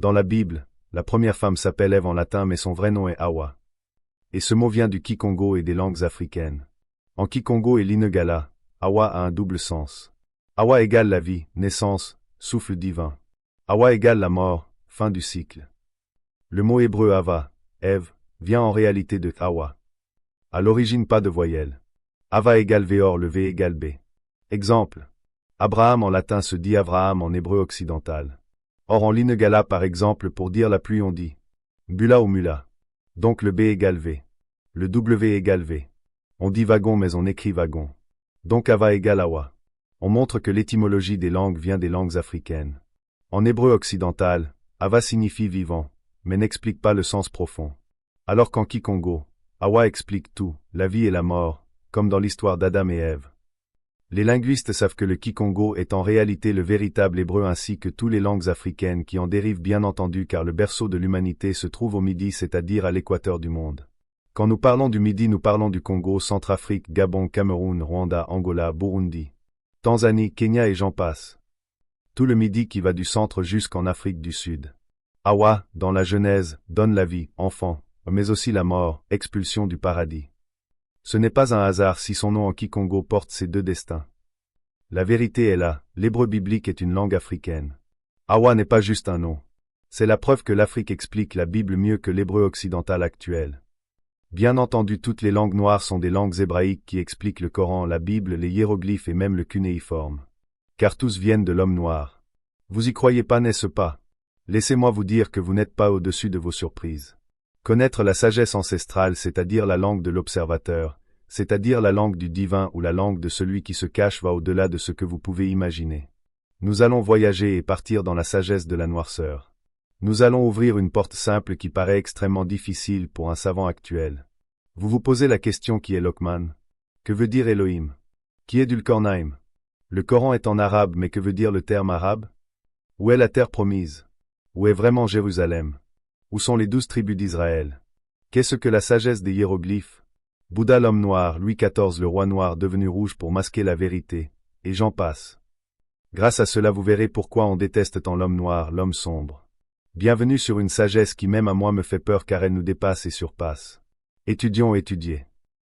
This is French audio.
Dans la Bible, la première femme s'appelle Ève en latin mais son vrai nom est Hawa. Et ce mot vient du Kikongo et des langues africaines. En Kikongo et l'Inegala, Hawa a un double sens. Hawa égale la vie, naissance, souffle divin. Hawa égale la mort, fin du cycle. Le mot hébreu Hava, Ève, vient en réalité de Hawa. À l'origine pas de voyelle. Hava égale Véor, le V égale B. Exemple. Abraham en latin se dit Avraham en hébreu occidental. Or en l'Inegala par exemple pour dire la pluie on dit Bula ou Mula. Donc le B égale V. Le W égale V. On dit wagon mais on écrit wagon. Donc Hava égale Hawa. On montre que l'étymologie des langues vient des langues africaines. En hébreu occidental, Hava signifie vivant, mais n'explique pas le sens profond. Alors qu'en Kikongo, Hawa explique tout, la vie et la mort, comme dans l'histoire d'Adam et Ève. Les linguistes savent que le Kikongo est en réalité le véritable hébreu ainsi que toutes les langues africaines qui en dérivent bien entendu car le berceau de l'humanité se trouve au Midi c'est-à-dire à l'équateur du monde. Quand nous parlons du Midi nous parlons du Congo, Centrafrique, Gabon, Cameroun, Rwanda, Angola, Burundi, Tanzanie, Kenya et j'en passe. Tout le Midi qui va du centre jusqu'en Afrique du Sud. Hawa, dans la Genèse, donne la vie, enfant, mais aussi la mort, expulsion du paradis. Ce n'est pas un hasard si son nom en Kikongo porte ces deux destins. La vérité est là, l'hébreu biblique est une langue africaine. Hawa n'est pas juste un nom. C'est la preuve que l'Afrique explique la Bible mieux que l'hébreu occidental actuel. Bien entendu toutes les langues noires sont des langues hébraïques qui expliquent le Coran, la Bible, les hiéroglyphes et même le cunéiforme. Car tous viennent de l'homme noir. Vous y croyez pas, n'est-ce pas? Laissez-moi vous dire que vous n'êtes pas au-dessus de vos surprises. Connaître la sagesse ancestrale, c'est-à-dire la langue de l'observateur, c'est-à-dire la langue du divin ou la langue de celui qui se cache va au-delà de ce que vous pouvez imaginer. Nous allons voyager et partir dans la sagesse de la noirceur. Nous allons ouvrir une porte simple qui paraît extrêmement difficile pour un savant actuel. Vous vous posez la question qui est Lokman? Que veut dire Elohim? Qui est Dulkornaim? Le Coran est en arabe mais que veut dire le terme arabe? Où est la terre promise? Où est vraiment Jérusalem? Où sont les 12 tribus d'Israël? Qu'est-ce que la sagesse des hiéroglyphes? Bouddha l'homme noir, Louis XIV le roi noir devenu rouge pour masquer la vérité, et j'en passe. Grâce à cela vous verrez pourquoi on déteste tant l'homme noir, l'homme sombre. Bienvenue sur une sagesse qui même à moi me fait peur car elle nous dépasse et surpasse. Étudions, étudier.